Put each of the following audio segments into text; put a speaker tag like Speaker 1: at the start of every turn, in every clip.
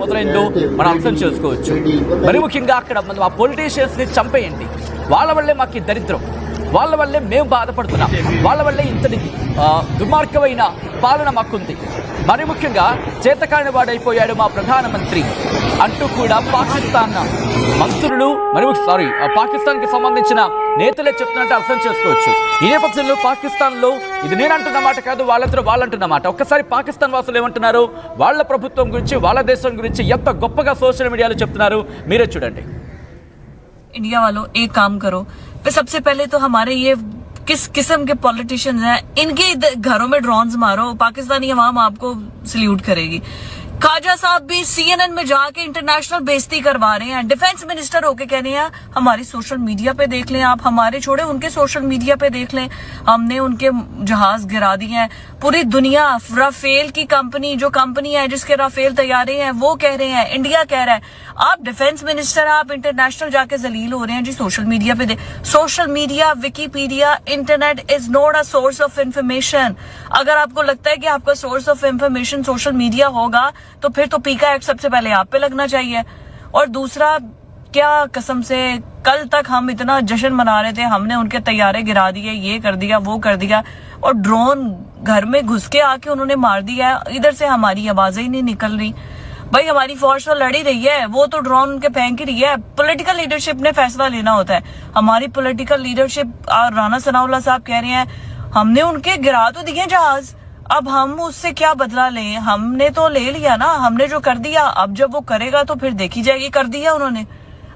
Speaker 1: మొదలైందో మనం అర్థం చేసుకోవచ్చు. మరి ముఖ్యంగా అక్కడ ఆ పొలిటీషియన్స్ ని చంపేయండి, వాళ్ళ వల్లే మాకు దరిద్రం, వాళ్ళ వల్లే మేము బాధపడుతున్నాం, వాళ్ళ వల్లే ఇంతటి దుర్మార్గమైన పాలన మాకుంది, మరి ముఖ్యంగా చేతకాని వాడైపోయాడు మా ప్రధానమంత్రి అంటూ కూడా పాకిస్తాన్ మంత్రులు పాకిస్తాన్కి సంబంధించిన నేతలే చెప్తున్నట్టు అర్థం చేసుకోవచ్చు. ఈ నేపథ్యంలో పాకిస్తాన్లో ఇది నేనంటున్న మాట కాదు, వాళ్ళందరూ వాళ్ళంటున్న మాట. ఒక్కసారి పాకిస్తాన్ వాసులు ఏమంటున్నారు, వాళ్ళ ప్రభుత్వం గురించి, వాళ్ళ దేశం గురించి ఎంత గొప్పగా సోషల్ మీడియాలో చెప్తున్నారు, మీరే చూడండి.
Speaker 2: इंडिया वालों एक काम करो, सबसे पहले तो हमारे ये किस किस्म के पॉलिटिशियंस हैं, इनके घरों में ड्रोन्स मारो, पाकिस्तानी अवाम आपको सल्यूट करेगी. खाजा साहब भी CNN में जाके इंटरनेशनल बेइज्जती करवा रहे हैं, डिफेंस मिनिस्टर होके कह रहे हैं हमारी सोशल मीडिया पे देख लें आप, हमारे छोड़े उनके सोशल मीडिया पे देख लें, हमने उनके जहाज गिरा दिए हैं. पूरी दुनिया राफेल की कंपनी, जो कंपनी है जिसके राफेल तैयारे हैं, वो कह रहे हैं, इंडिया कह रहा है. आप डिफेंस मिनिस्टर, आप इंटरनेशनल जाके जलील हो रहे हैं जी सोशल मीडिया पे. Social media, Wikipedia, internet is not a source of information. अगर आपको लगता है कि आपका source of information social media होगा तो फिर तो पीका एक्ट सबसे पहले आप पे लगना चाहिए. और दूसरा, क्या कसम से कल तक हम इतना जश्न मना रहे थे, हमने उनके तैयारे गिरा दिए, ये कर दिया, वो कर दिया, और ड्रोन घर में घुस के आके उन्होंने मार दिया. इधर से हमारी आवाजें ही नहीं निकल रही. भाई हमारी फोर्स तो लड़ी रही है, वो तो ड्रोन उनके फेंक ही रही है. पॉलिटिकल लीडरशिप ने फैसला लेना होता है. हमारी पॉलिटिकल लीडरशिप, राणा सनाउल्लाह साहब कह रहे हैं हमने उनके गिरा तो दिए जहाज, अब हम उससे क्या बदला लें, हमने तो ले लिया ना, हमने जो कर दिया, अब जब वो करेगा तो फिर देखी जाएगी. कर दिया उन्होंने.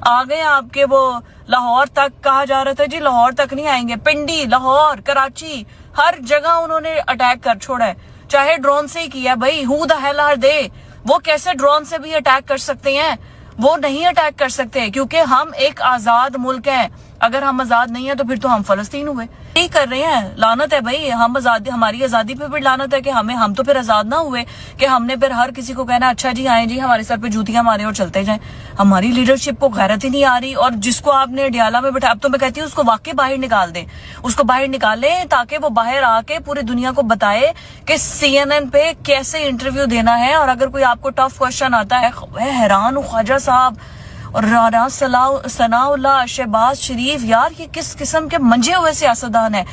Speaker 2: आ गए आपके वो लाहौर तक, कहा जा रहा था जी लाहौर तक नहीं आएंगे, पिंडी, लाहौर, कराची, हर जगह उन्होंने अटैक कर छोड़ा है, चाहे ड्रोन से ही किया. भाई who the hell are they, वो कैसे ड्रोन से भी अटैक कर सकते हैं? वो नहीं अटैक कर सकते क्योंकि हम एक आजाद मुल्क हैं. अगर हम आजाद नहीं है तो फिर तो हम फलस्तीन हुए. यही कर रहे हैं, लानत है भाई. हम आजादी, हमारी आजादी पे भी लानत है कि हम तो फिर आजाद ना हुए कि हमने फिर हर किसी को कहना अच्छा जी आए जी हमारे सर पे जूतियां मारे और चलते जाएं. हमारी लीडरशिप को गैरत ही नहीं आ रही. और जिसको आपने अडियाला में बैठा, अब तो मैं कहती हूँ उसको वाकई बाहर निकाल दें, उसको बाहर निकालें ताकि वो बाहर आके पूरी दुनिया को बताए कि CNN पे कैसे इंटरव्यू देना है. और अगर कोई आपको टफ क्वेश्चन आता है, मैं हैरान हूँ ख्वाजा साहब और राणा सनाउल्लाह, शहबाज शरीफ, यार ये किस किस्म के मंजे हुए सियासतदान है,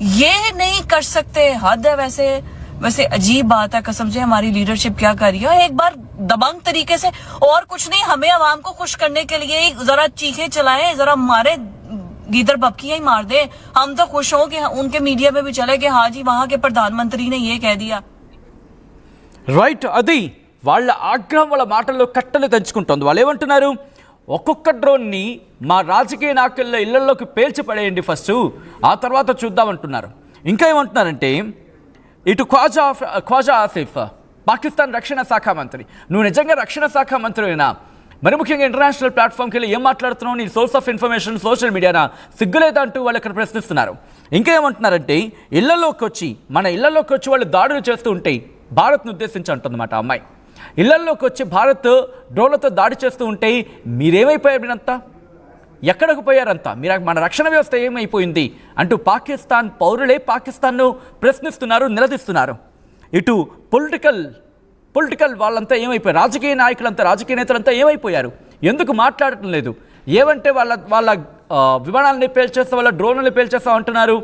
Speaker 2: ये नहीं कर सकते. हद है. वैसे अजीब बात है कसम से, हमारी लीडरशिप क्या कर रही है. एक बार दबंग तरीके से, और कुछ नहीं, हमें आवाम को खुश करने के लिए जरा चीखे चलाएं, जरा मारे गीदर बपकियां ही मार दे. हम तो खुश हों कि उनके मीडिया में भी चले कि हाँ जी वहां के प्रधानमंत्री ने ये कह दिया.
Speaker 1: రైట్, అది వాళ్ళ ఆగ్రహం వాళ్ళ మాటల్లో కట్టలు తెంచుకుంటోంది. వాళ్ళు ఏమంటున్నారు, ఒక్కొక్క డ్రోన్ని మా రాజకీయ నాయకుల ఇళ్లలోకి పేల్చిపడేయండి ఫస్ట్, ఆ తర్వాత చూద్దామంటున్నారు. ఇంకా ఏమంటున్నారంటే, ఇటు ఖ్వాజా ఆసిఫ్ పాకిస్తాన్ రక్షణ శాఖ మంత్రి, నువ్వు నిజంగా రక్షణ శాఖ మంత్రి అయినా మరి ముఖ్యంగా ఇంటర్నేషనల్ ప్లాట్ఫామ్కి వెళ్ళి ఏం మాట్లాడుతున్నావు, నీ సోర్స్ ఆఫ్ ఇన్ఫర్మేషన్ సోషల్ మీడియానా, సిగ్గులేదా అంటూ వాళ్ళు ఇక్కడ ప్రశ్నిస్తున్నారు. ఇంకా ఏమంటున్నారంటే, మన ఇళ్లలోకి వచ్చి వాళ్ళు దాడులు చేస్తూ ఉంటే, భారత్ను ఉద్దేశించి అంటుందన్నమాట అమ్మాయి, ఇళ్లల్లోకి వచ్చి భారత్ డ్రోన్లతో దాడి చేస్తూ ఉంటే మీరేమైపోయారు, మీరంతా ఎక్కడికి పోయారంతా, మన రక్షణ వ్యవస్థ ఏమైపోయింది అంటూ పాకిస్తాన్ పౌరులే పాకిస్తాన్ను ప్రశ్నిస్తున్నారు, నిలదీస్తున్నారు. ఇటు పొలిటికల్ వాళ్ళంతా ఏమైపోయారు, రాజకీయ నాయకులంతా, రాజకీయ నేతలంతా ఏమైపోయారు, ఎందుకు మాట్లాడటం లేదు, ఏమంటే వాళ్ళ విమానాలని పేల్చేస్తా, వాళ్ళ డ్రోన్లని పేల్చేస్తా ఉంటున్నారు,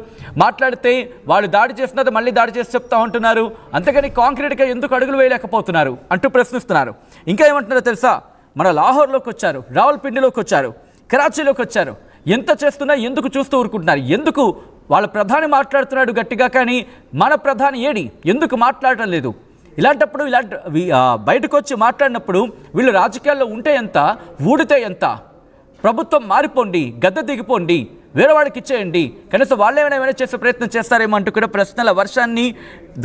Speaker 1: మాట్లాడితే వాళ్ళు దాడి చేస్తున్నది మళ్ళీ దాడి చేసి చెప్తా ఉంటున్నారు, అంతేగాని కాంక్రీట్గా ఎందుకు అడుగులు వేయలేకపోతున్నారు అంటూ ప్రశ్నిస్తున్నారు. ఇంకా ఏమంటున్నారో తెలుసా, మన లాహోర్లోకి వచ్చారు, రావల్పిండిలోకి వచ్చారు, కరాచీలోకి వచ్చారు, ఎంత చేస్తున్నా ఎందుకు చూస్తూ ఊరుకుంటున్నారు, ఎందుకు వాళ్ళ ప్రధాని మాట్లాడుతున్నాడు గట్టిగా కానీ మన ప్రధాని ఏడి ఎందుకు మాట్లాడటం లేదు. ఇలాంటప్పుడు బయటకు వచ్చి మాట్లాడినప్పుడు వీళ్ళు రాజకీయాల్లో ఉంటే ఎంత, ఊడితే ఎంత, ప్రభుత్వం మారిపోండి, గద్దె దిగిపోండి, వేరే వాడికి ఇచ్చేయండి, కనీసం వాళ్ళేమైనా చేసే ప్రయత్నం చేస్తారేమో అంటూ కూడా ప్రశ్నల వర్షాన్ని,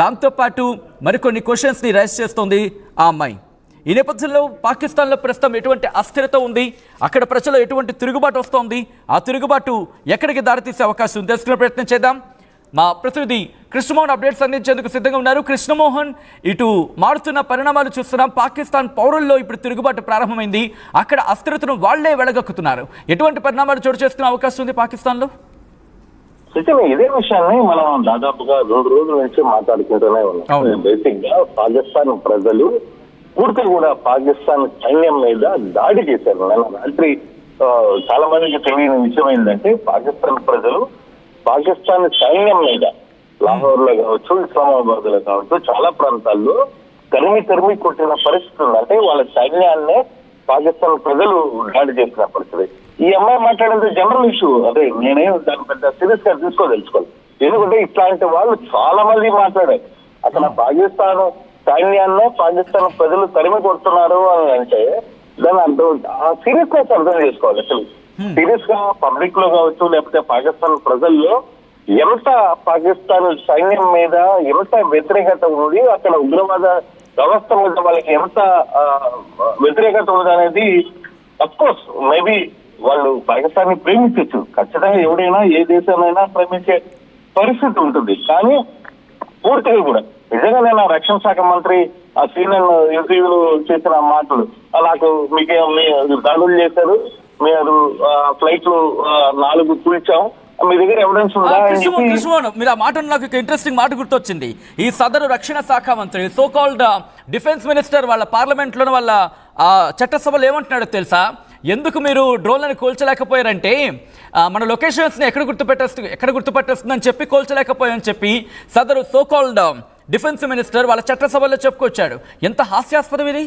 Speaker 1: దాంతోపాటు మరికొన్ని క్వశ్చన్స్ని రైజ్ చేస్తోంది ఆ అమ్మాయి. ఈ నేపథ్యంలో పాకిస్తాన్లో ప్రస్తుతం ఎటువంటి అస్థిరత ఉంది, అక్కడ ప్రజలు ఎటువంటి తిరుగుబాటు వస్తోంది, ఆ తిరుగుబాటు ఎక్కడికి దారితీసే అవకాశం ఉంది, తెలుసుకునే ప్రయత్నం చేద్దాం. మా ప్రతినిధి కృష్ణమోహన్ అప్డేట్స్ అందించేందుకు సిద్ధంగా ఉన్నారు. కృష్ణమోహన్, ఇటు మారుతున్న పరిణామాలు చూస్తున్నాం, పాకిస్తాన్ పౌరుల్లో ఇప్పుడు తిరుగుబాటు ప్రారంభమైంది, అక్కడ అస్థిరతను వాళ్లే వెలగక్కుతున్నారు, ఎటువంటి పరిణామాలు చోటు చేసుకునే అవకాశం ఉంది పాకిస్తాన్లో?
Speaker 3: ఇదే విషయాన్ని మనం దాదాపుగా 2 రోజుల నుంచి మాట్లాడుకుంటూనే ఉన్నాం. బేసిక్ గా పాకిస్తాన్ ప్రజలు పూర్తిగా కూడా పాకిస్తాన్ సైన్యం మీద దాడి చేశారు. నిన్న రాత్రి చాలా మందికి తెలియని విషయం ఏంటంటే పాకిస్తాన్ ప్రజలు పాకిస్తాన్ సైన్యం మీద లాహోర్ లో కావచ్చు, ఇస్లామాబాద్ లో కావచ్చు, చాలా ప్రాంతాల్లో తరిమి కొట్టిన పరిస్థితి ఉంది. అంటే వాళ్ళ సైన్యాన్నే పాకిస్తాన్ ప్రజలు దాడి చేసిన పరిస్థితి. ఈ అమ్మాయి మాట్లాడేది జనరల్ ఇష్యూ. అదే నేనే దాన్ని పెద్ద సీరియస్ గా తీసుకోదలుచుకోవాలి. ఎందుకంటే ఇట్లాంటి వాళ్ళు చాలా మంది మాట్లాడారు. అక్కడ పాకిస్తాన్ సైన్యాన్నే పాకిస్తాన్ ప్రజలు తరిమి కొడుతున్నారు అని అంటే దాని అర్థం ఆ సీరియస్నెస్ అర్థం చేసుకోవాలి. అసలు సీరియస్ గా పబ్లిక్ లో కావచ్చు, లేకపోతే పాకిస్తాన్ ప్రజల్లో ఎంత పాకిస్తాన్ సైన్యం మీద ఎంత వ్యతిరేకత ఉంది, అక్కడ ఉగ్రవాద వ్యవస్థ మీద వాళ్ళకి ఎంత వ్యతిరేకత ఉంది అనేది అఫ్కోర్స్ మేబీ వాళ్ళు పాకిస్తాన్ ని ప్రేమించచ్చు. ఖచ్చితంగా ఎవడైనా ఏ దేశాన్నైనా ప్రేమించే పరిస్థితి ఉంటుంది. కానీ పూర్తిగా కూడా నిజంగా నేను రక్షణ శాఖ మంత్రి ఆ సీనియర్ ఇంటర్వ్యూలు చేసిన మాటలు నాకు మీరు దాడులు చేశారు, మీరు ఫ్లైట్లు 4 కూల్చాం, మీ దగ్గర ఎవిడెన్స్ ఉందా?
Speaker 1: కృష్ణమోహన్, మీరు ఆ మాట నాకు ఇంట్రెస్టింగ్ మాట గుర్తొచ్చింది. ఈ సదరు రక్షణ శాఖ మంత్రి సో కాల్డ్ డిఫెన్స్ మినిస్టర్ వాళ్ళ పార్లమెంట్ లో వాళ్ళ చట్టసభలో ఏమంటున్నాడో తెలుసా? ఎందుకు మీరు డ్రోన్లను కోల్చలేకపోయారంటే మన లొకేషన్స్ని ఎక్కడ గుర్తుపట్టేస్తుందని చెప్పి కోల్చలేకపోయామని చెప్పి సదరు సో కాల్డ్ డిఫెన్స్ మినిస్టర్ వాళ్ళ చట్టసభలో చెప్పుకొచ్చాడు. ఎంత హాస్యాస్పదం ఇది.